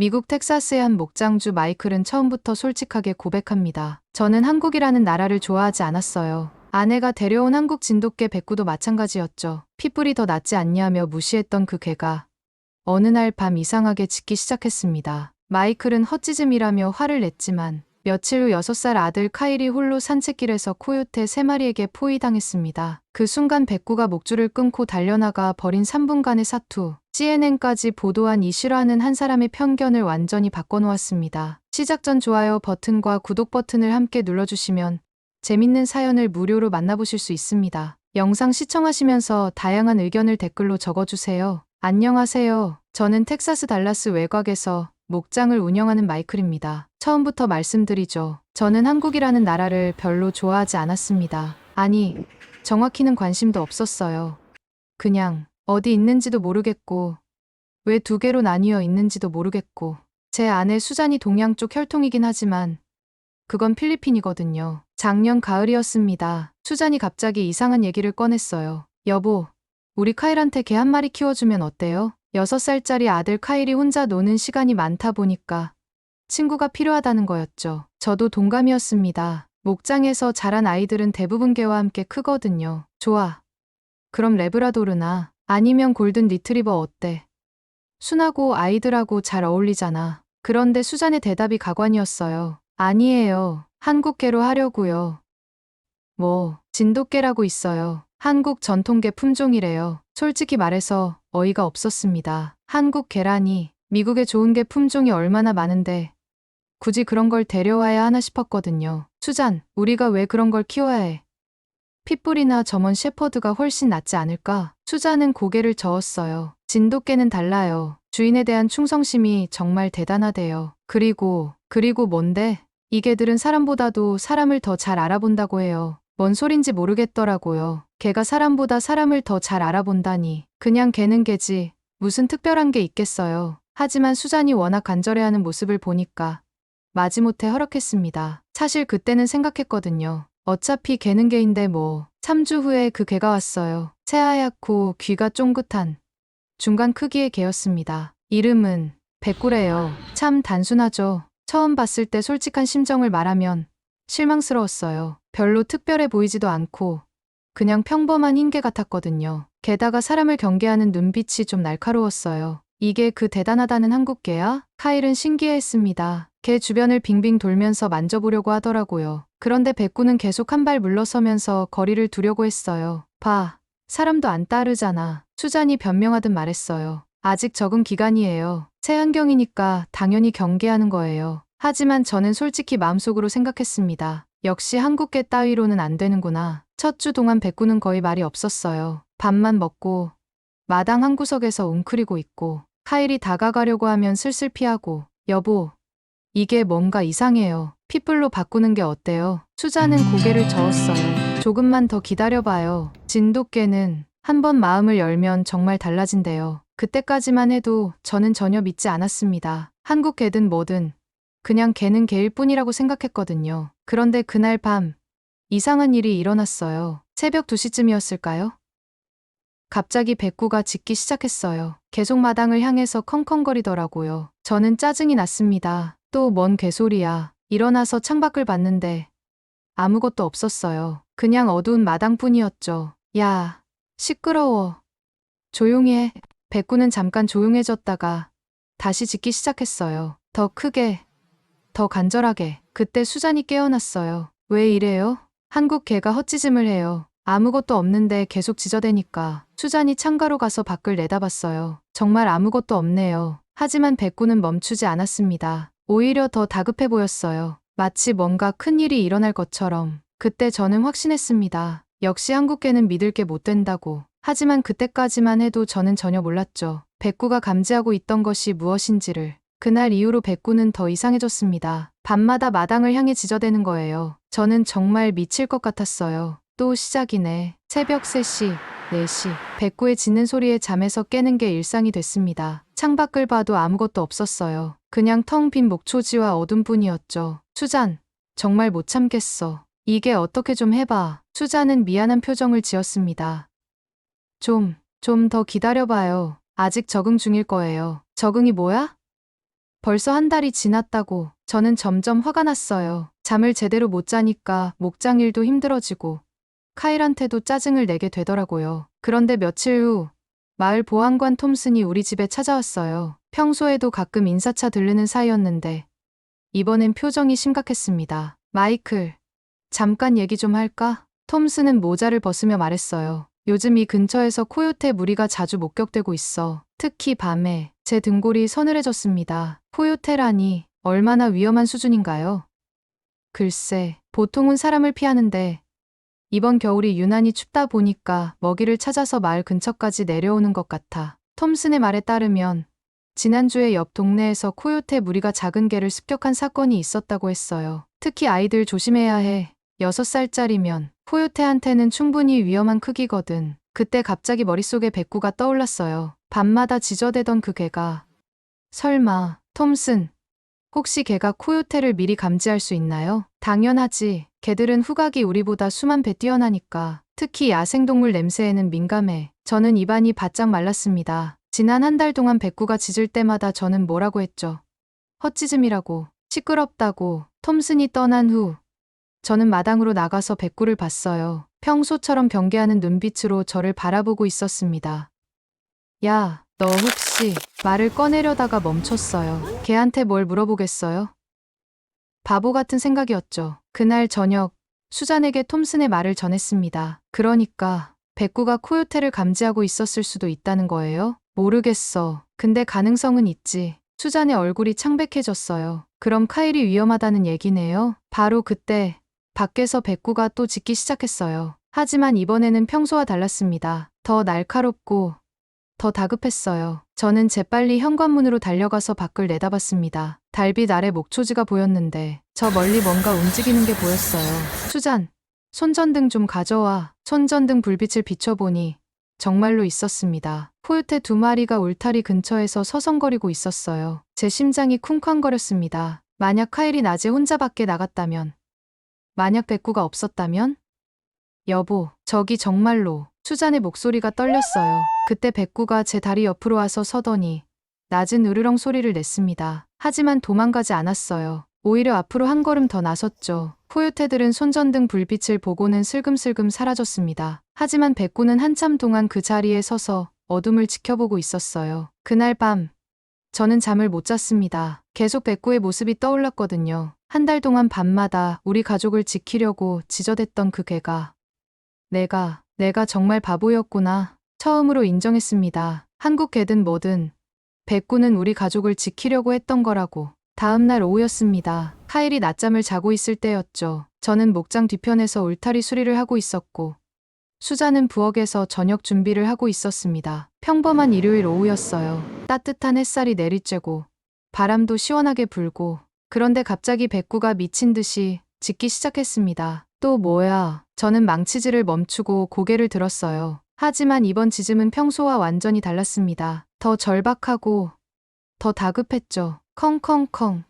미국 텍사스의 한 목장주 마이클은 처음부터 솔직하게 고백합니다. 저는 한국이라는 나라를 좋아하지 않았어요. 아내가 데려온 한국 진돗개 백구도 마찬가지였죠. 핏불이 더 낫지 않냐며 무시했던 그 개가 어느 날 밤 이상하게 짖기 시작했습니다. 마이클은 헛짖음이라며 화를 냈지만 며칠 후 6살 아들 카일이 홀로 산책길에서 코요테 3마리에게 포위당했습니다. 그 순간 백구가 목줄을 끊고 달려나가 벌인 3분간의 사투. CNN까지 보도한 이 실화는 한 사람의 편견을 완전히 바꿔놓았습니다. 시작 전 좋아요 버튼과 구독 버튼을 함께 눌러주시면 재밌는 사연을 무료로 만나보실 수 있습니다. 영상 시청하시면서 다양한 의견을 댓글로 적어주세요. 안녕하세요. 저는 텍사스 달라스 외곽에서 목장을 운영하는 마이클입니다. 처음부터 말씀드리죠. 저는 한국이라는 나라를 별로 좋아하지 않았습니다. 아니, 정확히는 관심도 없었어요. 그냥 어디 있는지도 모르겠고 왜 2개로 나뉘어 있는지도 모르겠고 제 아내 수잔이 동양 쪽 혈통이긴 하지만 그건 필리핀이거든요. 작년 가을이었습니다. 수잔이 갑자기 이상한 얘기를 꺼냈어요. 여보, 우리 카일한테 개 한 마리 키워주면 어때요? 6살짜리 아들 카일이 혼자 노는 시간이 많다 보니까 친구가 필요하다는 거였죠. 저도 동감이었습니다. 목장에서 자란 아이들은 대부분 개와 함께 크거든요. 좋아. 그럼 레브라도르나 아니면 골든 리트리버 어때? 순하고 아이들하고 잘 어울리잖아. 그런데 수잔의 대답이 가관이었어요. 아니에요. 한국개로 하려고요. 뭐, 진돗개라고 있어요. 한국 전통개 품종이래요. 솔직히 말해서 어이가 없었습니다. 한국 개라니, 미국에 좋은 개 품종이 얼마나 많은데 굳이 그런 걸 데려와야 하나 싶었거든요. 수잔, 우리가 왜 그런 걸 키워야 해? 핏불이나 저먼 셰퍼드가 훨씬 낫지 않을까? 수잔은 고개를 저었어요. 진돗개는 달라요. 주인에 대한 충성심이 정말 대단하대요. 그리고 뭔데? 이 개들은 사람보다도 사람을 더 잘 알아본다고 해요. 뭔 소린지 모르겠더라고요. 개가 사람보다 사람을 더 잘 알아본다니. 그냥 개는 개지. 무슨 특별한 게 있겠어요. 하지만 수잔이 워낙 간절해하는 모습을 보니까 마지못해 허락했습니다. 사실 그때는 생각했거든요. 어차피 개는 개인데 뭐. 3주 후에 그 개가 왔어요. 새하얗고 귀가 쫑긋한 중간 크기의 개였습니다. 이름은 백구래요. 참 단순하죠. 처음 봤을 때 솔직한 심정을 말하면 실망스러웠어요. 별로 특별해 보이지도 않고 그냥 평범한 흰개 같았거든요. 게다가 사람을 경계하는 눈빛이 좀 날카로웠어요. 이게 그 대단하다는 한국개야? 카일은 신기해했습니다. 개 주변을 빙빙 돌면서 만져보려고 하더라고요. 그런데 백구는 계속 한 발 물러서면서 거리를 두려고 했어요. 봐, 사람도 안 따르잖아. 수잔이 변명하듯 말했어요. 아직 적응 기간이에요. 새 환경이니까 당연히 경계하는 거예요. 하지만 저는 솔직히 마음속으로 생각했습니다. 역시 한국개 따위로는 안 되는구나. 첫 주 동안 백구는 거의 말이 없었어요. 밥만 먹고 마당 한 구석에서 웅크리고 있고 카일이 다가가려고 하면 슬슬 피하고 여보, 이게 뭔가 이상해요. 핏불로 바꾸는 게 어때요? 수자는 고개를 저었어요. 조금만 더 기다려봐요. 진돗개는 한 번 마음을 열면 정말 달라진대요. 그때까지만 해도 저는 전혀 믿지 않았습니다. 한국 개든 뭐든 그냥 개는 개일 뿐이라고 생각했거든요. 그런데 그날 밤 이상한 일이 일어났어요. 새벽 2시쯤이었을까요? 갑자기 백구가 짖기 시작했어요. 계속 마당을 향해서 컹컹거리더라고요. 저는 짜증이 났습니다. 또 뭔 개소리야. 일어나서 창밖을 봤는데 아무것도 없었어요. 그냥 어두운 마당뿐이었죠. 야, 시끄러워. 조용히 해. 백구는 잠깐 조용해졌다가 다시 짖기 시작했어요. 더 크게, 더 간절하게. 그때 수잔이 깨어났어요. 왜 이래요? 한국 개가 헛짖음을 해요. 아무것도 없는데 계속 짖어대니까. 수잔이 창가로 가서 밖을 내다봤어요. 정말 아무것도 없네요. 하지만 백구는 멈추지 않았습니다. 오히려 더 다급해 보였어요. 마치 뭔가 큰일이 일어날 것처럼. 그때 저는 확신했습니다. 역시 한국개는 믿을 게 못 된다고. 하지만 그때까지만 해도 저는 전혀 몰랐죠. 백구가 감지하고 있던 것이 무엇인지를. 그날 이후로 백구는 더 이상해졌습니다. 밤마다 마당을 향해 짖어대는 거예요. 저는 정말 미칠 것 같았어요. 또 시작이네. 새벽 3시, 4시. 백구의 짖는 소리에 잠에서 깨는 게 일상이 됐습니다. 창밖을 봐도 아무것도 없었어요. 그냥 텅 빈 목초지와 어둠뿐이었죠. 수잔, 정말 못 참겠어. 이게 어떻게 좀 해봐. 수잔은 미안한 표정을 지었습니다. 좀 더 기다려봐요. 아직 적응 중일 거예요. 적응이 뭐야? 벌써 한 달이 지났다고. 저는 점점 화가 났어요. 잠을 제대로 못 자니까 목장 일도 힘들어지고 카일한테도 짜증을 내게 되더라고요. 그런데 며칠 후 마을 보안관 톰슨이 우리 집에 찾아왔어요. 평소에도 가끔 인사차 들르는 사이였는데 이번엔 표정이 심각했습니다. 마이클, 잠깐 얘기 좀 할까? 톰슨은 모자를 벗으며 말했어요. 요즘 이 근처에서 코요테 무리가 자주 목격되고 있어. 특히 밤에. 제 등골이 서늘해졌습니다. 코요테라니 얼마나 위험한 수준인가요? 글쎄, 보통은 사람을 피하는데 이번 겨울이 유난히 춥다 보니까 먹이를 찾아서 마을 근처까지 내려오는 것 같아. 톰슨의 말에 따르면 지난주에 옆 동네에서 코요테 무리가 작은 개를 습격한 사건이 있었다고 했어요. 특히 아이들 조심해야 해. 6살짜리면 코요테한테는 충분히 위험한 크기거든. 그때 갑자기 머릿속에 백구가 떠올랐어요. 밤마다 지저대던 그 개가. 설마, 톰슨, 혹시 개가 코요테를 미리 감지할 수 있나요? 당연하지. 개들은 후각이 우리보다 수만 배 뛰어나니까. 특히 야생동물 냄새에는 민감해. 저는 입안이 바짝 말랐습니다. 지난 한 달 동안 백구가 짖을 때마다 저는 뭐라고 했죠? 헛짖음이라고, 시끄럽다고. 톰슨이 떠난 후 저는 마당으로 나가서 백구를 봤어요. 평소처럼 경계하는 눈빛으로 저를 바라보고 있었습니다. 야, 너 혹시 말을 꺼내려다가 멈췄어요. 걔한테 뭘 물어보겠어요? 바보 같은 생각이었죠. 그날 저녁 수잔에게 톰슨의 말을 전했습니다. 그러니까 백구가 코요테를 감지하고 있었을 수도 있다는 거예요? 모르겠어. 근데 가능성은 있지. 수잔의 얼굴이 창백해졌어요. 그럼 카일이 위험하다는 얘기네요? 바로 그때 밖에서 백구가 또 짖기 시작했어요. 하지만 이번에는 평소와 달랐습니다. 더 날카롭고 더 다급했어요. 저는 재빨리 현관문으로 달려가서 밖을 내다봤습니다. 달빛 아래 목초지가 보였는데 저 멀리 뭔가 움직이는 게 보였어요. 수잔, 손전등 좀 가져와. 손전등 불빛을 비춰보니 정말로 있었습니다. 코요테 2마리가 울타리 근처에서 서성거리고 있었어요. 제 심장이 쿵쾅거렸습니다. 만약 카일이 낮에 혼자 밖에 나갔다면, 만약 백구가 없었다면? 여보, 저기 정말로. 수잔의 목소리가 떨렸어요. 그때 백구가 제 다리 옆으로 와서 서더니 낮은 으르렁 소리를 냈습니다. 하지만 도망가지 않았어요. 오히려 앞으로 한 걸음 더 나섰죠. 코요테들은 손전등 불빛을 보고는 슬금슬금 사라졌습니다. 하지만 백구는 한참 동안 그 자리에 서서 어둠을 지켜보고 있었어요. 그날 밤 저는 잠을 못 잤습니다. 계속 백구의 모습이 떠올랐거든요. 한 달 동안 밤마다 우리 가족을 지키려고 지저댔던 그 개가 내가 정말 바보였구나. 처음으로 인정했습니다. 한국 개든 뭐든 백구는 우리 가족을 지키려고 했던 거라고. 다음 날 오후였습니다. 카일이 낮잠을 자고 있을 때였죠. 저는 목장 뒤편에서 울타리 수리를 하고 있었고 수잔은 부엌에서 저녁 준비를 하고 있었습니다. 평범한 일요일 오후였어요. 따뜻한 햇살이 내리쬐고 바람도 시원하게 불고 그런데 갑자기 백구가 미친 듯이 짖기 시작했습니다. 또 뭐야? 저는 망치질을 멈추고 고개를 들었어요. 하지만 이번 짖음은 평소와 완전히 달랐습니다. 더 절박하고 더 다급했죠. 컹컹컹.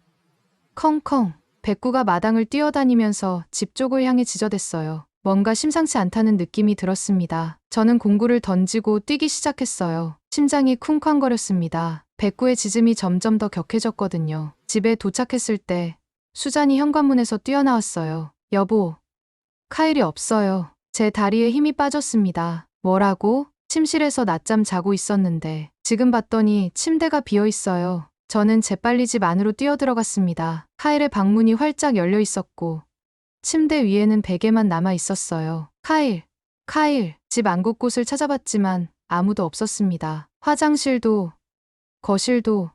컹컹. 백구가 마당을 뛰어다니면서 집 쪽을 향해 지저댔어요. 뭔가 심상치 않다는 느낌이 들었습니다. 저는 공구를 던지고 뛰기 시작했어요. 심장이 쿵쾅거렸습니다. 백구의 짖음이 점점 더 격해졌거든요. 집에 도착했을 때 수잔이 현관문에서 뛰어나왔어요. 여보, 카일이 없어요. 제 다리에 힘이 빠졌습니다. 뭐라고? 침실에서 낮잠 자고 있었는데 지금 봤더니 침대가 비어 있어요. 저는 재빨리 집 안으로 뛰어들어갔습니다. 카일의 방문이 활짝 열려 있었고 침대 위에는 베개만 남아 있었어요. 카일. 집 안 곳곳을 찾아봤지만 아무도 없었습니다. 화장실도, 거실도,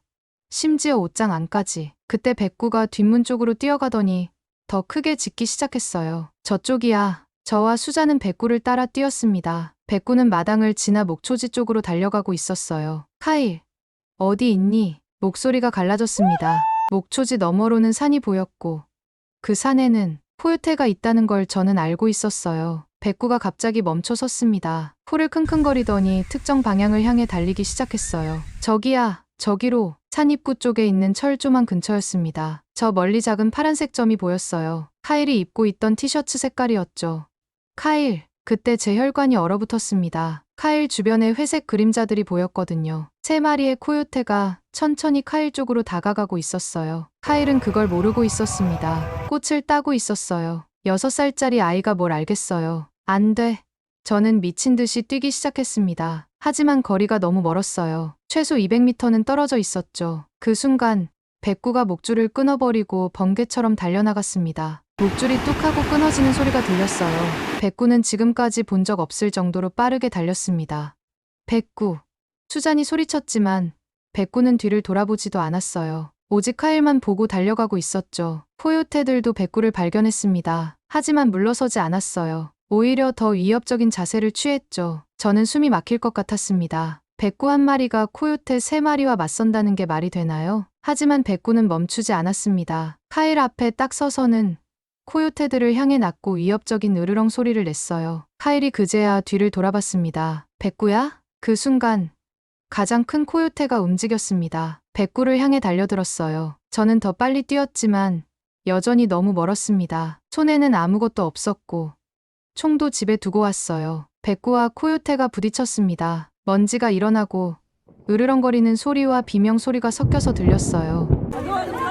심지어 옷장 안까지. 그때 백구가 뒷문 쪽으로 뛰어가더니 더 크게 짖기 시작했어요. 저쪽이야. 저와 수잔은 백구를 따라 뛰었습니다. 백구는 마당을 지나 목초지 쪽으로 달려가고 있었어요. 카일, 어디 있니? 목소리가 갈라졌습니다. 목초지 너머로는 산이 보였고 그 산에는 코요테가 있다는 걸 저는 알고 있었어요. 백구가 갑자기 멈춰 섰습니다. 코를 킁킁거리더니 특정 방향을 향해 달리기 시작했어요. 저기야, 저기로. 산 입구 쪽에 있는 철조망 근처였습니다. 저 멀리 작은 파란색 점이 보였어요. 카일이 입고 있던 티셔츠 색깔이었죠. 카일, 그때 제 혈관이 얼어붙었습니다. 카일 주변에 회색 그림자들이 보였거든요. 3마리의 코요테가 천천히 카일 쪽으로 다가가고 있었어요. 카일은 그걸 모르고 있었습니다. 꽃을 따고 있었어요. 6살짜리 아이가 뭘 알겠어요. 안 돼. 저는 미친 듯이 뛰기 시작했습니다. 하지만 거리가 너무 멀었어요. 최소 200m는 떨어져 있었죠. 그 순간 백구가 목줄을 끊어버리고 번개처럼 달려나갔습니다. 목줄이 뚝 하고 끊어지는 소리가 들렸어요. 백구는 지금까지 본 적 없을 정도로 빠르게 달렸습니다. 백구. 수잔이 소리쳤지만 백구는 뒤를 돌아보지도 않았어요. 오직 카일만 보고 달려가고 있었죠. 코요테들도 백구를 발견했습니다. 하지만 물러서지 않았어요. 오히려 더 위협적인 자세를 취했죠. 저는 숨이 막힐 것 같았습니다. 백구 한 마리가 코요테 3마리와 맞선다는 게 말이 되나요? 하지만 백구는 멈추지 않았습니다. 카일 앞에 딱 서서는 코요테들을 향해 낮고 위협적인 으르렁 소리를 냈어요. 카일이 그제야 뒤를 돌아봤습니다. 백구야? 그 순간 가장 큰 코요테가 움직였습니다. 백구를 향해 달려들었어요. 저는 더 빨리 뛰었지만 여전히 너무 멀었습니다. 손에는 아무것도 없었고 총도 집에 두고 왔어요. 백구와 코요테가 부딪혔습니다. 먼지가 일어나고 으르렁거리는 소리와 비명소리가 섞여서 들렸어요.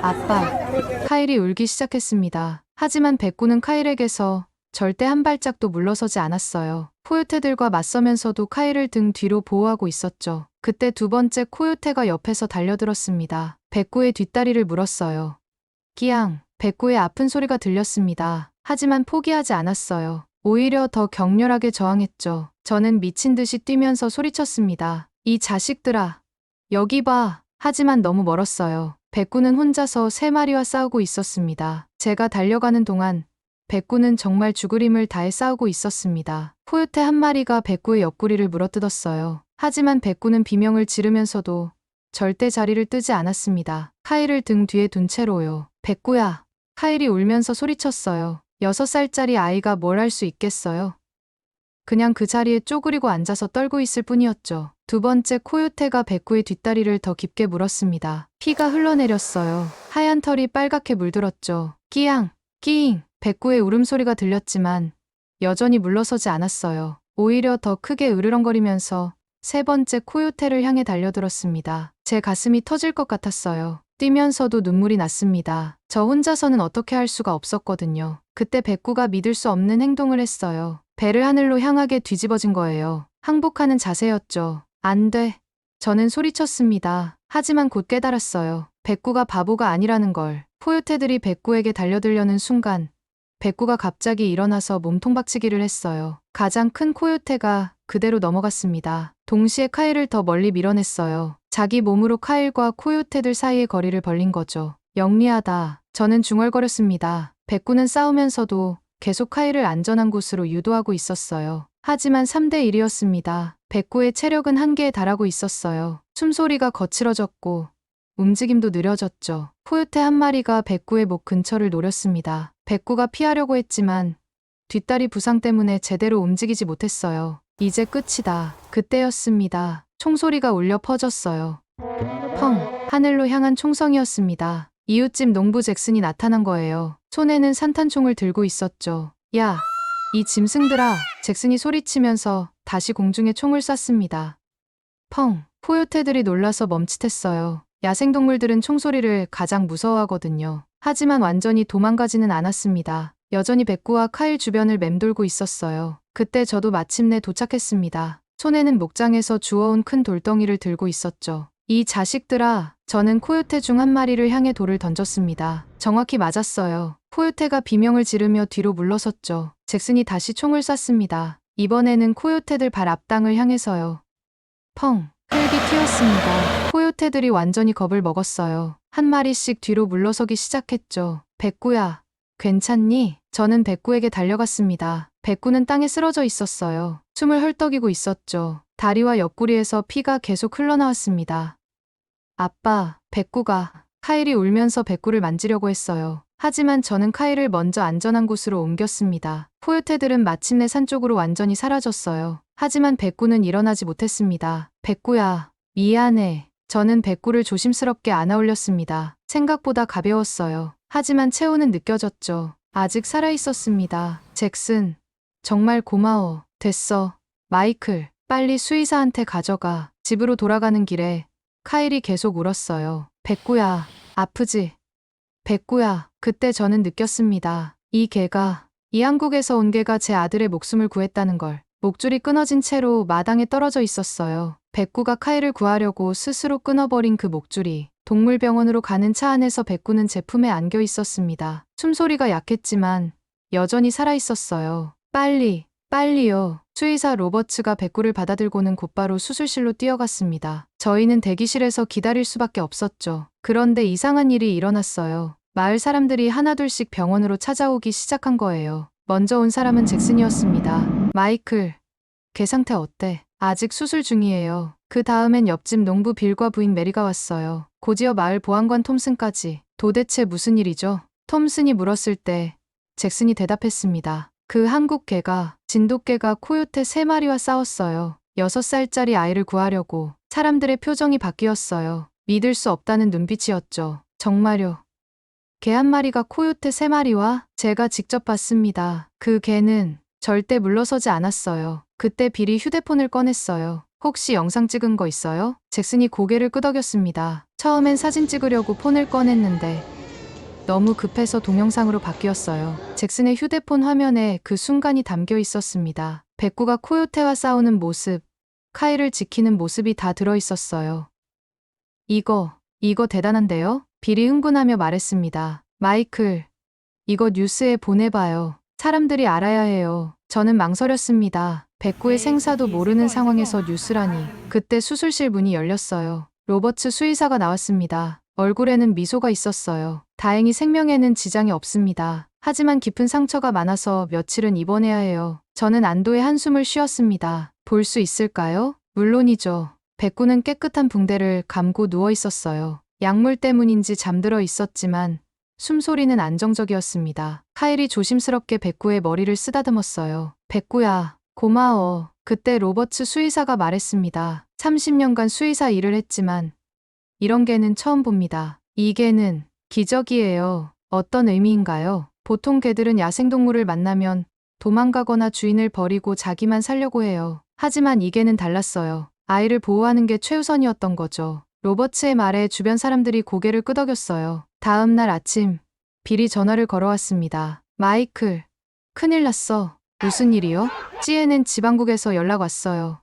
아빠. 카일이 울기 시작했습니다. 하지만 백구는 카일에게서 절대 한 발짝도 물러서지 않았어요. 코요테들과 맞서면서도 카일을 등 뒤로 보호하고 있었죠. 그때 2번째 코요테가 옆에서 달려들었습니다. 백구의 뒷다리를 물었어요. 끼양. 백구의 아픈 소리가 들렸습니다. 하지만 포기하지 않았어요. 오히려 더 격렬하게 저항했죠. 저는 미친 듯이 뛰면서 소리쳤습니다. 이 자식들아. 여기 봐. 하지만 너무 멀었어요. 백구는 혼자서 3마리와 싸우고 있었습니다. 제가 달려가는 동안 백구는 정말 죽을 힘을 다해 싸우고 있었습니다. 코요테 한 마리가 백구의 옆구리를 물어뜯었어요. 하지만 백구는 비명을 지르면서도 절대 자리를 뜨지 않았습니다. 카일을 등 뒤에 둔 채로요. 백구야. 카일이 울면서 소리쳤어요. 6살짜리 아이가 뭘 할 수 있겠어요? 그냥 그 자리에 쪼그리고 앉아서 떨고 있을 뿐이었죠. 2번째 코요테가 백구의 뒷다리를 더 깊게 물었습니다. 피가 흘러내렸어요. 하얀 털이 빨갛게 물들었죠. 끼양, 끼잉. 백구의 울음소리가 들렸지만 여전히 물러서지 않았어요. 오히려 더 크게 으르렁거리면서 3번째 코요테를 향해 달려들었습니다. 제 가슴이 터질 것 같았어요. 뛰면서도 눈물이 났습니다. 저 혼자서는 어떻게 할 수가 없었거든요. 그때 백구가 믿을 수 없는 행동을 했어요. 배를 하늘로 향하게 뒤집어진 거예요. 항복하는 자세였죠. 안 돼. 저는 소리쳤습니다. 하지만 곧 깨달았어요. 백구가 바보가 아니라는 걸. 코요테들이 백구에게 달려들려는 순간 백구가 갑자기 일어나서 몸통박치기를 했어요. 가장 큰 코요테가 그대로 넘어갔습니다. 동시에 카일을 더 멀리 밀어냈어요. 자기 몸으로 카일과 코요테들 사이의 거리를 벌린 거죠. 영리하다. 저는 중얼거렸습니다. 백구는 싸우면서도 계속 카일을 안전한 곳으로 유도하고 있었어요. 하지만 3대 1이었습니다. 백구의 체력은 한계에 달하고 있었어요. 숨소리가 거칠어졌고 움직임도 느려졌죠. 코요테 한 마리가 백구의 목 근처를 노렸습니다. 백구가 피하려고 했지만 뒷다리 부상 때문에 제대로 움직이지 못했어요. 이제 끝이다. 그때였습니다. 총소리가 울려 퍼졌어요. 펑! 하늘로 향한 총성이었습니다. 이웃집 농부 잭슨이 나타난 거예요. 손에는 산탄총을 들고 있었죠. 야! 이 짐승들아! 잭슨이 소리치면서 다시 공중에 총을 쐈습니다. 펑! 코요테들이 놀라서 멈칫했어요. 야생동물들은 총소리를 가장 무서워하거든요. 하지만 완전히 도망가지는 않았습니다. 여전히 백구와 카일 주변을 맴돌고 있었어요. 그때 저도 마침내 도착했습니다. 손에는 목장에서 주워온 큰 돌덩이를 들고 있었죠. 이 자식들아, 저는 코요테 중 한 마리를 향해 돌을 던졌습니다. 정확히 맞았어요. 코요테가 비명을 지르며 뒤로 물러섰죠. 잭슨이 다시 총을 쐈습니다. 이번에는 코요테들 발 앞당을 향해서요. 펑! 흙이 튀었습니다. 코요테들이 완전히 겁을 먹었어요. 한 마리씩 뒤로 물러서기 시작했죠. 백구야, 괜찮니? 저는 백구에게 달려갔습니다. 백구는 땅에 쓰러져 있었어요. 숨을 헐떡이고 있었죠. 다리와 옆구리에서 피가 계속 흘러나왔습니다. 아빠, 백구가. 카일이 울면서 백구를 만지려고 했어요. 하지만 저는 카일을 먼저 안전한 곳으로 옮겼습니다. 코요테들은 마침내 산 쪽으로 완전히 사라졌어요. 하지만 백구는 일어나지 못했습니다. 백구야, 미안해. 저는 백구를 조심스럽게 안아 올렸습니다. 생각보다 가벼웠어요. 하지만 체온은 느껴졌죠. 아직 살아있었습니다. 잭슨, 정말 고마워. 됐어. 마이클, 빨리 수의사한테 가져가. 집으로 돌아가는 길에 카일이 계속 울었어요. 백구야, 아프지? 백구야, 그때 저는 느꼈습니다. 이 개가, 이 한국에서 온 개가 제 아들의 목숨을 구했다는 걸. 목줄이 끊어진 채로 마당에 떨어져 있었어요. 백구가 카일을 구하려고 스스로 끊어버린 그 목줄이 동물병원으로 가는 차 안에서 백구는 제 품에 안겨 있었습니다. 숨소리가 약했지만 여전히 살아있었어요. 빨리요. 수의사 로버츠가 백구를 받아들고는 곧바로 수술실로 뛰어갔습니다. 저희는 대기실에서 기다릴 수밖에 없었죠. 그런데 이상한 일이 일어났어요. 마을 사람들이 하나둘씩 병원으로 찾아오기 시작한 거예요. 먼저 온 사람은 잭슨이었습니다. 마이클, 개 상태 어때? 아직 수술 중이에요. 그 다음엔 옆집 농부 빌과 부인 메리가 왔어요. 고지어 마을 보안관 톰슨까지. 도대체 무슨 일이죠? 톰슨이 물었을 때 잭슨이 대답했습니다. 그 한국 개가, 진돗개가 코요테 3마리와 싸웠어요. 6살짜리 아이를 구하려고. 사람들의 표정이 바뀌었어요. 믿을 수 없다는 눈빛이었죠. 정말요? 개 한 마리가 코요테 3마리와? 제가 직접 봤습니다. 그 개는 절대 물러서지 않았어요. 그때 빌이 휴대폰을 꺼냈어요. 혹시 영상 찍은 거 있어요? 잭슨이 고개를 끄덕였습니다. 처음엔 사진 찍으려고 폰을 꺼냈는데 너무 급해서 동영상으로 바뀌었어요. 잭슨의 휴대폰 화면에 그 순간이 담겨 있었습니다. 백구가 코요테와 싸우는 모습, 카일을 지키는 모습이 다 들어있었어요. 이거 대단한데요? 빌이 흥분하며 말했습니다. 마이클, 이거 뉴스에 보내봐요. 사람들이 알아야 해요. 저는 망설였습니다. 백구의 생사도 모르는 상황에서 뉴스라니. 그때 수술실 문이 열렸어요. 로버츠 수의사가 나왔습니다. 얼굴에는 미소가 있었어요. 다행히 생명에는 지장이 없습니다. 하지만 깊은 상처가 많아서 며칠은 입원해야 해요. 저는 안도의 한숨을 쉬었습니다. 볼 수 있을까요? 물론이죠. 백구는 깨끗한 붕대를 감고 누워 있었어요. 약물 때문인지 잠들어 있었지만 숨소리는 안정적이었습니다. 카일이 조심스럽게 백구의 머리를 쓰다듬었어요. 백구야, 고마워. 그때 로버츠 수의사가 말했습니다. 30년간 수의사 일을 했지만 이런 개는 처음 봅니다. 이 개는 기적이에요. 어떤 의미인가요? 보통 개들은 야생동물을 만나면 도망가거나 주인을 버리고 자기만 살려고 해요. 하지만 이 개는 달랐어요. 아이를 보호하는 게 최우선이었던 거죠. 로버츠의 말에 주변 사람들이 고개를 끄덕였어요. 다음 날 아침, 빌이 전화를 걸어왔습니다. 마이클, 큰일 났어. 무슨 일이요? CNN 지방국에서 연락 왔어요.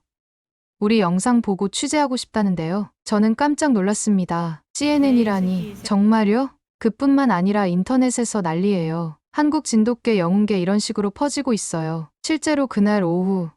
우리 영상 보고 취재하고 싶다는데요. 저는 깜짝 놀랐습니다. CNN이라니, 정말요? 그뿐만 아니라 인터넷에서 난리예요. 한국 진돗개 영웅계 이런 식으로 퍼지고 있어요. 실제로 그날 오후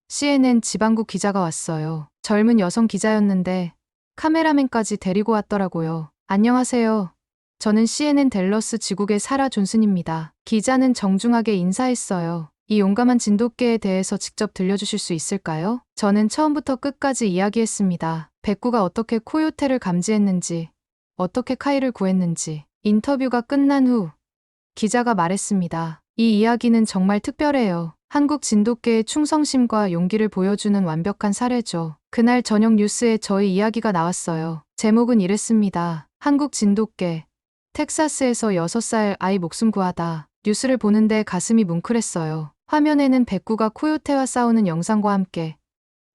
CNN 지방국 기자가 왔어요. 젊은 여성 기자였는데 카메라맨까지 데리고 왔더라고요. 안녕하세요. 저는 CNN 댈러스 지국의 사라 존슨입니다. 기자는 정중하게 인사했어요. 이 용감한 진돗개에 대해서 직접 들려주실 수 있을까요? 저는 처음부터 끝까지 이야기했습니다. 백구가 어떻게 코요테를 감지했는지, 어떻게 카이를 구했는지. 인터뷰가 끝난 후 기자가 말했습니다. 이 이야기는 정말 특별해요. 한국 진돗개의 충성심과 용기를 보여주는 완벽한 사례죠. 그날 저녁 뉴스에 저희 이야기가 나왔어요. 제목은 이랬습니다. 한국 진돗개, 텍사스에서 6살 아이 목숨 구하다. 뉴스를 보는데 가슴이 뭉클했어요. 화면에는 백구가 코요테와 싸우는 영상과 함께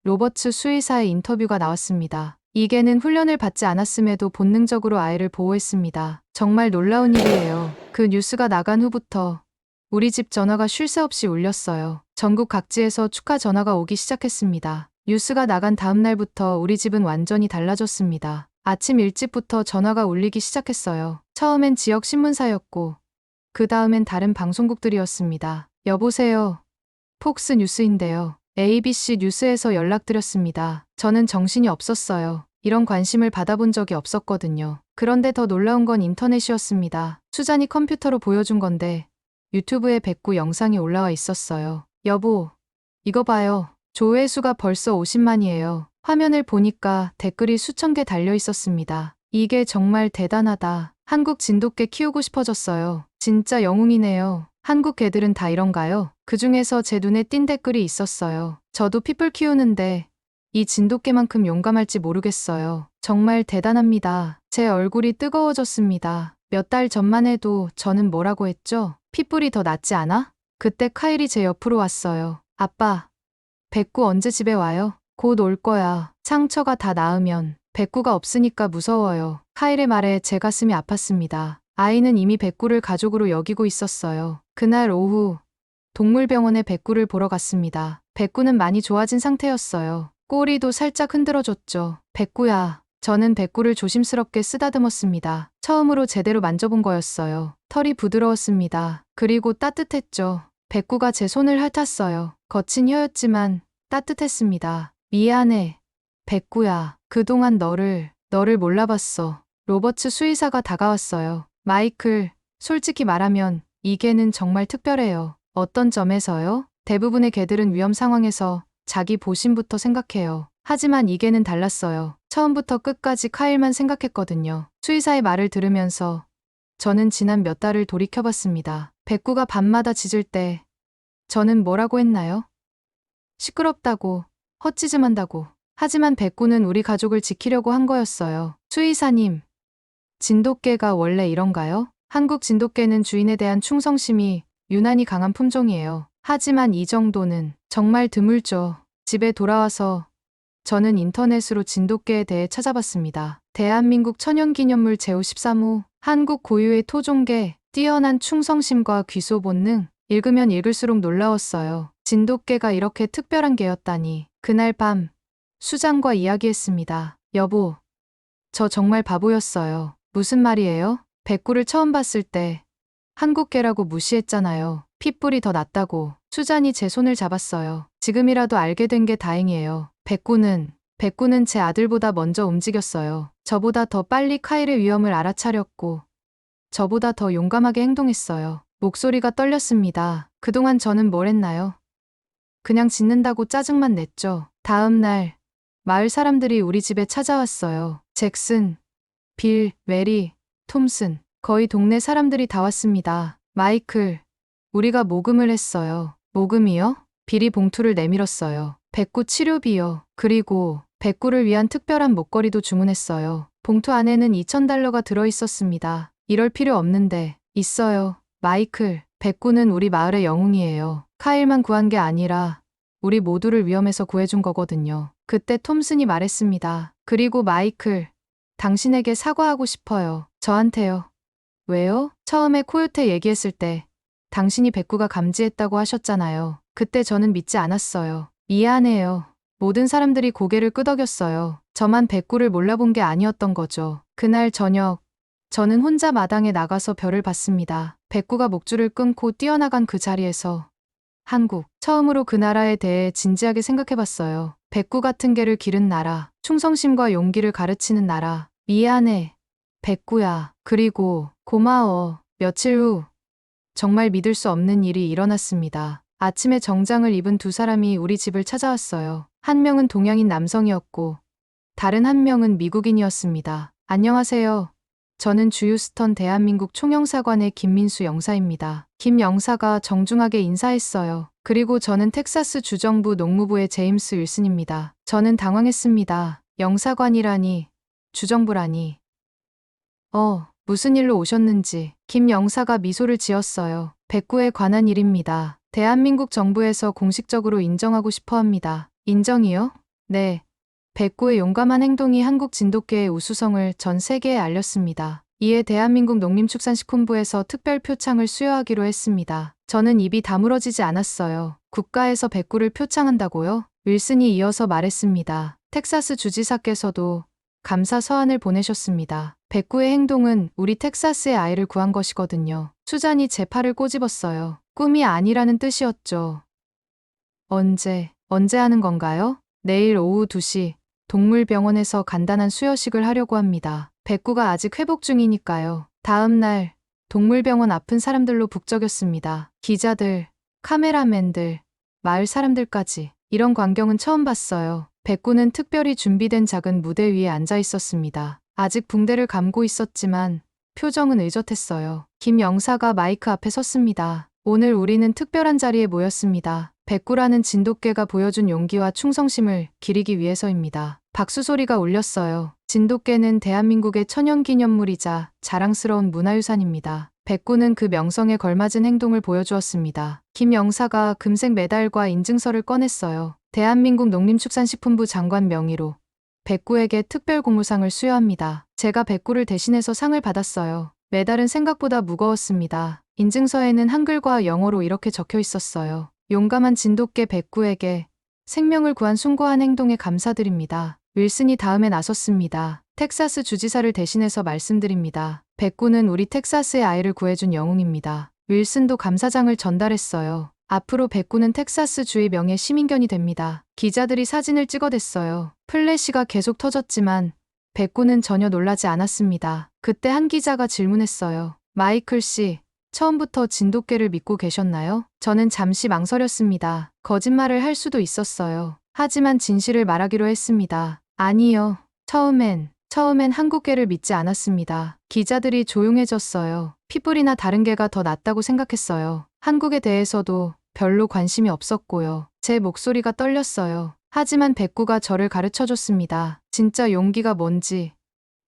로버츠 수의사의 인터뷰가 나왔습니다. 이 개는 훈련을 받지 않았음에도 본능적으로 아이를 보호했습니다. 정말 놀라운 일이에요. 그 뉴스가 나간 후부터 우리 집 전화가 쉴 새 없이 울렸어요. 전국 각지에서 축하 전화가 오기 시작했습니다. 뉴스가 나간 다음 날부터 우리 집은 완전히 달라졌습니다. 아침 일찍부터 전화가 울리기 시작했어요. 처음엔 지역 신문사였고 그 다음엔 다른 방송국들이었습니다. 여보세요. 폭스 뉴스인데요. ABC 뉴스에서 연락드렸습니다. 저는 정신이 없었어요. 이런 관심을 받아본 적이 없었거든요. 그런데 더 놀라운 건 인터넷이었습니다. 수잔이 컴퓨터로 보여준 건데 유튜브에 백구 영상이 올라와 있었어요. 여보, 이거 봐요. 조회수가 벌써 50만이에요. 화면을 보니까 댓글이 수천 개 달려 있었습니다. 이게 정말 대단하다. 한국 진돗개 키우고 싶어졌어요. 진짜 영웅이네요. 한국 개들은 다 이런가요? 그 중에서 제 눈에 띈 댓글이 있었어요. 저도 핏불 키우는데 이 진돗개만큼 용감할지 모르겠어요. 정말 대단합니다. 제 얼굴이 뜨거워졌습니다. 몇 달 전만 해도 저는 뭐라고 했죠? 핏불이 더 낫지 않아? 그때 카일이 제 옆으로 왔어요. 아빠, 백구 언제 집에 와요? 곧 올 거야. 상처가 다 나으면 백구가 없으니까 무서워요. 카일의 말에 제 가슴이 아팠습니다. 아이는 이미 백구를 가족으로 여기고 있었어요. 그날 오후 동물병원에 백구를 보러 갔습니다. 백구는 많이 좋아진 상태였어요. 꼬리도 살짝 흔들어줬죠. 백구야. 저는 백구를 조심스럽게 쓰다듬었습니다. 처음으로 제대로 만져본 거였어요. 털이 부드러웠습니다. 그리고 따뜻했죠. 백구가 제 손을 핥았어요. 거친 혀였지만 따뜻했습니다. 미안해. 백구야. 그동안 너를 몰라봤어. 로버츠 수의사가 다가왔어요. 마이클, 솔직히 말하면 이 개는 정말 특별해요. 어떤 점에서요? 대부분의 개들은 위험 상황에서 자기 보신부터 생각해요. 하지만 이 개는 달랐어요. 처음부터 끝까지 카일만 생각했거든요. 수의사의 말을 들으면서 저는 지난 몇 달을 돌이켜봤습니다. 백구가 밤마다 짖을 때 저는 뭐라고 했나요? 시끄럽다고, 헛짖음한다고. 하지만 백구는 우리 가족을 지키려고 한 거였어요. 수의사님, 진돗개가 원래 이런가요? 한국 진돗개는 주인에 대한 충성심이 유난히 강한 품종이에요. 하지만 이 정도는 정말 드물죠. 집에 돌아와서 저는 인터넷으로 진돗개에 대해 찾아봤습니다. 대한민국 천연기념물 제53호, 한국 고유의 토종개, 뛰어난 충성심과 귀소 본능. 읽으면 읽을수록 놀라웠어요. 진돗개가 이렇게 특별한 개였다니. 그날 밤 수장과 이야기했습니다. 여보, 저 정말 바보였어요. 무슨 말이에요? 백구를 처음 봤을 때 한국개라고 무시했잖아요. 핏불이 더 낫다고. 수잔이 제 손을 잡았어요. 지금이라도 알게 된 게 다행이에요. 백구는 제 아들보다 먼저 움직였어요. 저보다 더 빨리 카일의 위험을 알아차렸고 저보다 더 용감하게 행동했어요. 목소리가 떨렸습니다. 그동안 저는 뭘 했나요? 그냥 짖는다고 짜증만 냈죠. 다음 날 마을 사람들이 우리 집에 찾아왔어요. 잭슨, 빌, 메리, 톰슨, 거의 동네 사람들이 다 왔습니다. 마이클, 우리가 모금을 했어요. 모금이요? 빌이 봉투를 내밀었어요. 백구 치료비요. 그리고 백구를 위한 특별한 목걸이도 주문했어요. 봉투 안에는 $2,000가 들어있었습니다. 이럴 필요 없는데. 있어요. 마이클, 백구는 우리 마을의 영웅이에요. 카일만 구한 게 아니라 우리 모두를 위험에서 구해준 거거든요. 그때 톰슨이 말했습니다. 그리고 마이클, 당신에게 사과하고 싶어요. 저한테요. 왜요? 처음에 코요테 얘기했을 때 당신이 백구가 감지했다고 하셨잖아요. 그때 저는 믿지 않았어요. 미안해요. 모든 사람들이 고개를 끄덕였어요. 저만 백구를 몰라본 게 아니었던 거죠. 그날 저녁, 저는 혼자 마당에 나가서 별을 봤습니다. 백구가 목줄을 끊고 뛰어나간 그 자리에서 한국, 처음으로 그 나라에 대해 진지하게 생각해봤어요. 백구 같은 개를 기른 나라, 충성심과 용기를 가르치는 나라. 미안해, 백구야. 그리고 고마워. 며칠 후 정말 믿을 수 없는 일이 일어났습니다. 아침에 정장을 입은 두 사람이 우리 집을 찾아왔어요. 한 명은 동양인 남성이었고 다른 한 명은 미국인이었습니다. 안녕하세요. 저는 주유스턴 대한민국 총영사관의 김민수 영사입니다. 김 영사가 정중하게 인사했어요. 그리고 저는 텍사스 주정부 농무부의 제임스 윌슨입니다. 저는 당황했습니다. 영사관이라니, 주정부라니. 무슨 일로 오셨는지. 김 영사가 미소를 지었어요. 백구에 관한 일입니다. 대한민국 정부에서 공식적으로 인정하고 싶어 합니다. 인정이요? 네. 백구의 용감한 행동이 한국 진돗개의 우수성을 전 세계에 알렸습니다. 이에 대한민국 농림축산식품부에서 특별 표창을 수여하기로 했습니다. 저는 입이 다물어지지 않았어요. 국가에서 백구를 표창한다고요? 윌슨이 이어서 말했습니다. 텍사스 주지사께서도 감사 서한을 보내셨습니다. 백구의 행동은 우리 텍사스의 아이를 구한 것이거든요. 수잔이 제 팔을 꼬집었어요. 꿈이 아니라는 뜻이었죠. 언제 하는 건가요? 내일 오후 2시 동물병원에서 간단한 수여식을 하려고 합니다. 백구가 아직 회복 중이니까요. 다음 날 동물병원 앞은 사람들로 북적였습니다. 기자들, 카메라맨들, 마을 사람들까지. 이런 광경은 처음 봤어요. 백구는 특별히 준비된 작은 무대 위에 앉아 있었습니다. 아직 붕대를 감고 있었지만 표정은 의젓했어요. 김 영사가 마이크 앞에 섰습니다. 오늘 우리는 특별한 자리에 모였습니다. 백구라는 진돗개가 보여준 용기와 충성심을 기리기 위해서입니다. 박수 소리가 울렸어요. 진돗개는 대한민국의 천연기념물이자 자랑스러운 문화유산입니다. 백구는 그 명성에 걸맞은 행동을 보여주었습니다. 김 영사가 금색 메달과 인증서를 꺼냈어요. 대한민국 농림축산식품부 장관 명의로 백구에게 특별공로상을 수여합니다. 제가 백구를 대신해서 상을 받았어요. 메달은 생각보다 무거웠습니다. 인증서에는 한글과 영어로 이렇게 적혀 있었어요. 용감한 진돗개 백구에게 생명을 구한 숭고한 행동에 감사드립니다. 윌슨이 다음에 나섰습니다. 텍사스 주지사를 대신해서 말씀드립니다. 백구는 우리 텍사스의 아이를 구해준 영웅입니다. 윌슨도 감사장을 전달했어요. 앞으로 백구는 텍사스 주의 명예 시민견이 됩니다. 기자들이 사진을 찍어댔어요. 플래시가 계속 터졌지만 백구는 전혀 놀라지 않았습니다. 그때 한 기자가 질문했어요. 마이클 씨, 처음부터 진돗개를 믿고 계셨나요? 저는 잠시 망설였습니다. 거짓말을 할 수도 있었어요. 하지만 진실을 말하기로 했습니다. 아니요. 처음엔 한국개를 믿지 않았습니다. 기자들이 조용해졌어요. 핏불이나 다른 개가 더 낫다고 생각했어요. 한국에 대해서도 별로 관심이 없었고요. 제 목소리가 떨렸어요. 하지만 백구가 저를 가르쳐줬습니다. 진짜 용기가 뭔지,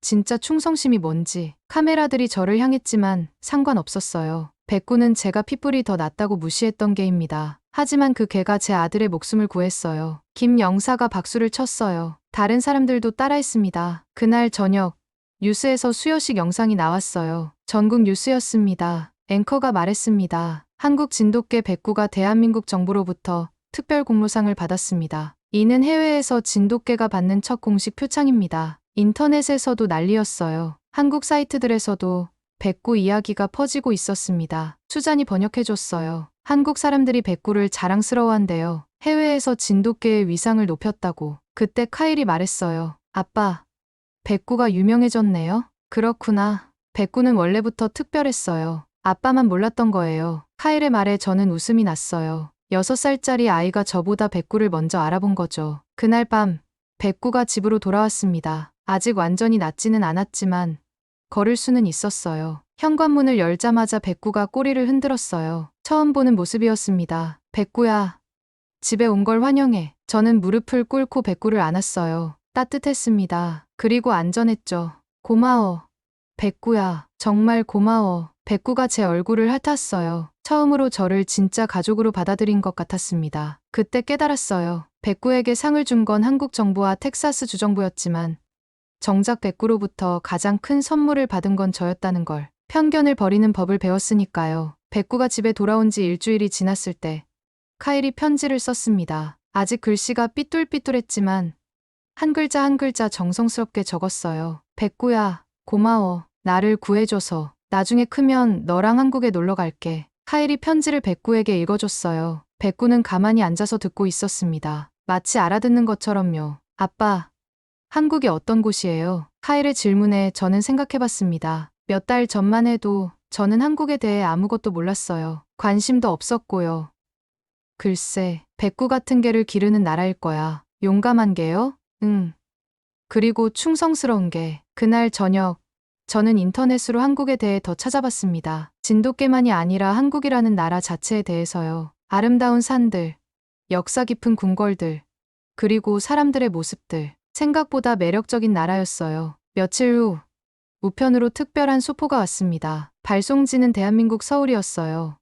진짜 충성심이 뭔지. 카메라들이 저를 향했지만 상관없었어요. 백구는 제가 핏불이 더 낫다고 무시했던 개입니다. 하지만 그 개가 제 아들의 목숨을 구했어요. 김 영사가 박수를 쳤어요. 다른 사람들도 따라했습니다. 그날 저녁 뉴스에서 수여식 영상이 나왔어요. 전국 뉴스였습니다. 앵커가 말했습니다. 한국 진돗개 백구가 대한민국 정부로부터 특별공로상을 받았습니다. 이는 해외에서 진돗개가 받는 첫 공식 표창입니다. 인터넷에서도 난리였어요. 한국 사이트들에서도 백구 이야기가 퍼지고 있었습니다. 수잔이 번역해줬어요. 한국 사람들이 백구를 자랑스러워한대요. 해외에서 진돗개의 위상을 높였다고. 그때 카일이 말했어요. 아빠, 백구가 유명해졌네요. 그렇구나. 백구는 원래부터 특별했어요. 아빠만 몰랐던 거예요. 카일의 말에 저는 웃음이 났어요. 6살짜리 아이가 저보다 백구를 먼저 알아본 거죠. 그날 밤 백구가 집으로 돌아왔습니다. 아직 완전히 낫지는 않았지만 걸을 수는 있었어요. 현관문을 열자마자 백구가 꼬리를 흔들었어요. 처음 보는 모습이었습니다. 백구야, 집에 온 걸 환영해. 저는 무릎을 꿇고 백구를 안았어요. 따뜻했습니다. 그리고 안전했죠. 고마워. 백구야, 정말 고마워. 백구가 제 얼굴을 핥았어요. 처음으로 저를 진짜 가족으로 받아들인 것 같았습니다. 그때 깨달았어요. 백구에게 상을 준 건 한국 정부와 텍사스 주정부였지만 정작 백구로부터 가장 큰 선물을 받은 건 저였다는 걸. 편견을 버리는 법을 배웠으니까요. 백구가 집에 돌아온 지 일주일이 지났을 때 카일이 편지를 썼습니다. 아직 글씨가 삐뚤삐뚤했지만 한 글자 한 글자 정성스럽게 적었어요. 백구야, 고마워. 나를 구해줘서. 나중에 크면 너랑 한국에 놀러 갈게. 카일이 편지를 백구에게 읽어줬어요. 백구는 가만히 앉아서 듣고 있었습니다. 마치 알아듣는 것처럼요. 아빠, 한국이 어떤 곳이에요? 카일의 질문에 저는 생각해봤습니다. 몇 달 전만 해도 저는 한국에 대해 아무것도 몰랐어요. 관심도 없었고요. 글쎄, 백구 같은 개를 기르는 나라일 거야. 용감한 개요? 응. 그리고 충성스러운 개. 그날 저녁, 저는 인터넷으로 한국에 대해 더 찾아봤습니다. 진돗개만이 아니라 한국이라는 나라 자체에 대해서요. 아름다운 산들, 역사 깊은 궁궐들, 그리고 사람들의 모습들. 생각보다 매력적인 나라였어요. 며칠 후, 우편으로 특별한 소포가 왔습니다. 발송지는 대한민국 서울이었어요.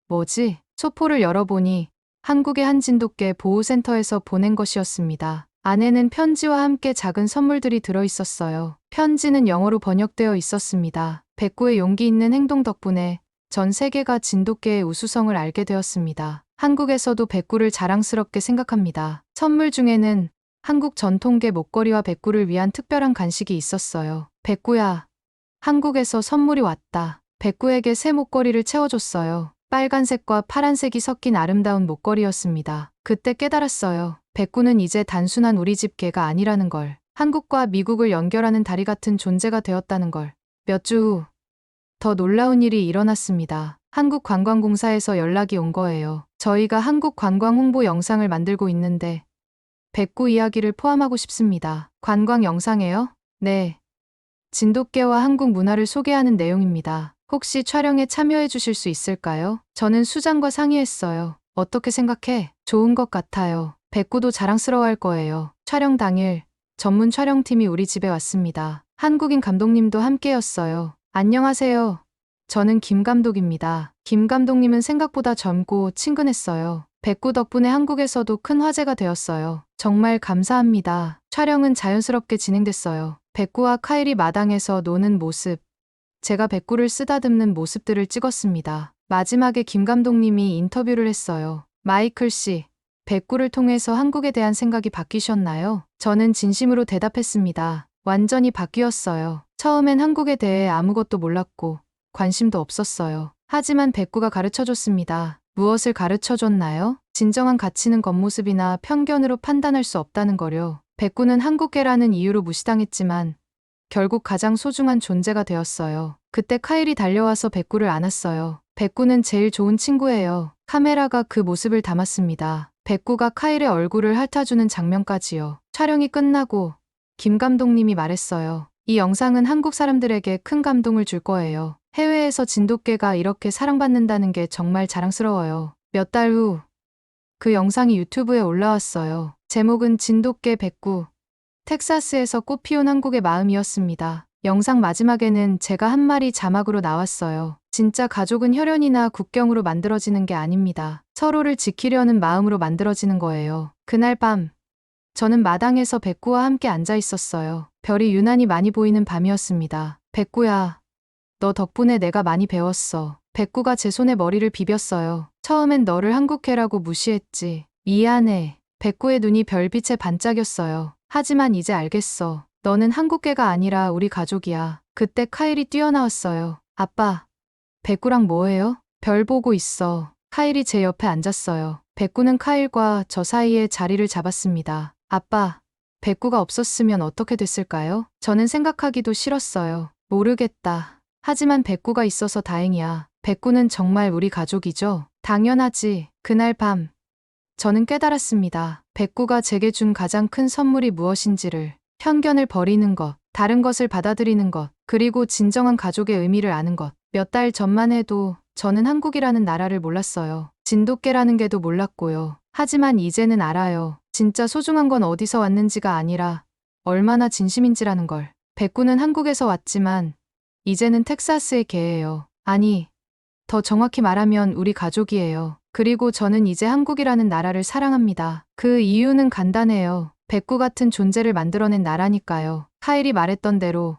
뭐지? 소포를 열어보니 한국의 한 진돗개 보호센터에서 보낸 것이었습니다. 안에는 편지와 함께 작은 선물들이 들어있었어요. 편지는 영어로 번역되어 있었습니다. 백구의 용기 있는 행동 덕분에 전 세계가 진돗개의 우수성을 알게 되었습니다. 한국에서도 백구를 자랑스럽게 생각합니다. 선물 중에는 한국 전통개 목걸이와 백구를 위한 특별한 간식이 있었어요. 백구야, 한국에서 선물이 왔다. 백구에게 새 목걸이를 채워줬어요. 빨간색과 파란색이 섞인 아름다운 목걸이였습니다. 그때 깨달았어요. 백구는 이제 단순한 우리 집 개가 아니라는 걸. 한국과 미국을 연결하는 다리 같은 존재가 되었다는 걸. 몇 주 후, 더 놀라운 일이 일어났습니다. 한국관광공사에서 연락이 온 거예요. 저희가 한국 관광 홍보 영상을 만들고 있는데 백구 이야기를 포함하고 싶습니다. 관광 영상에요? 네. 진돗개와 한국 문화를 소개하는 내용입니다. 혹시 촬영에 참여해 주실 수 있을까요? 저는 수장과 상의했어요. 어떻게 생각해? 좋은 것 같아요. 백구도 자랑스러워할 거예요. 촬영 당일, 전문 촬영팀이 우리 집에 왔습니다. 한국인 감독님도 함께였어요. 안녕하세요. 저는 김 감독입니다. 김 감독님은 생각보다 젊고 친근했어요. 백구 덕분에 한국에서도 큰 화제가 되었어요. 정말 감사합니다. 촬영은 자연스럽게 진행됐어요. 백구와 카일이 마당에서 노는 모습, 제가 백구를 쓰다듬는 모습들을 찍었습니다. 마지막에 김 감독님이 인터뷰를 했어요. 마이클 씨, 백구를 통해서 한국에 대한 생각이 바뀌셨나요? 저는 진심으로 대답했습니다. 완전히 바뀌었어요. 처음엔 한국에 대해 아무것도 몰랐고 관심도 없었어요. 하지만 백구가 가르쳐줬습니다. 무엇을 가르쳐줬나요? 진정한 가치는 겉모습이나 편견으로 판단할 수 없다는 거요. 백구는 한국계라는 이유로 무시당했지만 결국 가장 소중한 존재가 되었어요. 그때 카일이 달려와서 백구를 안았어요. 백구는 제일 좋은 친구예요. 카메라가 그 모습을 담았습니다. 백구가 카일의 얼굴을 핥아주는 장면까지요. 촬영이 끝나고 김 감독님이 말했어요. 이 영상은 한국 사람들에게 큰 감동을 줄 거예요. 해외에서 진돗개가 이렇게 사랑받는다는 게 정말 자랑스러워요. 몇 달 후 그 영상이 유튜브에 올라왔어요. 제목은 진돗개 백구. 텍사스에서 꽃피운 한국의 마음이었습니다. 영상 마지막에는 제가 한 말이 자막으로 나왔어요. 진짜 가족은 혈연이나 국경으로 만들어지는 게 아닙니다. 서로를 지키려는 마음으로 만들어지는 거예요. 그날 밤, 저는 마당에서 백구와 함께 앉아 있었어요. 별이 유난히 많이 보이는 밤이었습니다. 백구야, 너 덕분에 내가 많이 배웠어. 백구가 제 손에 머리를 비볐어요. 처음엔 너를 한국애라고 무시했지. 미안해. 백구의 눈이 별빛에 반짝였어요. 하지만 이제 알겠어. 너는 한국애가 아니라 우리 가족이야. 그때 카일이 뛰어나왔어요. 아빠, 백구랑 뭐해요? 별 보고 있어. 카일이 제 옆에 앉았어요. 백구는 카일과 저 사이에 자리를 잡았습니다. 아빠, 백구가 없었으면 어떻게 됐을까요? 저는 생각하기도 싫었어요. 모르겠다. 하지만 백구가 있어서 다행이야. 백구는 정말 우리 가족이죠? 당연하지. 그날 밤, 저는 깨달았습니다. 백구가 제게 준 가장 큰 선물이 무엇인지를. 편견을 버리는 것, 다른 것을 받아들이는 것, 그리고 진정한 가족의 의미를 아는 것. 몇 달 전만 해도 저는 한국이라는 나라를 몰랐어요. 진돗개라는 게도 몰랐고요. 하지만 이제는 알아요. 진짜 소중한 건 어디서 왔는지가 아니라 얼마나 진심인지라는 걸. 백구는 한국에서 왔지만 이제는 텍사스의 개예요. 아니, 더 정확히 말하면 우리 가족이에요. 그리고 저는 이제 한국이라는 나라를 사랑합니다. 그 이유는 간단해요. 백구 같은 존재를 만들어낸 나라니까요. 카일이 말했던 대로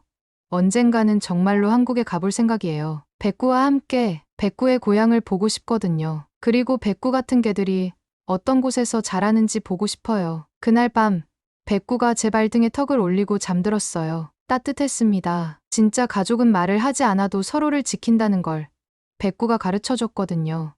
언젠가는 정말로 한국에 가볼 생각이에요. 백구와 함께 백구의 고향을 보고 싶거든요. 그리고 백구 같은 개들이 어떤 곳에서 자라는지 보고 싶어요. 그날 밤, 백구가 제 발등에 턱을 올리고 잠들었어요. 따뜻했습니다. 진짜 가족은 말을 하지 않아도 서로를 지킨다는 걸 백구가 가르쳐줬거든요.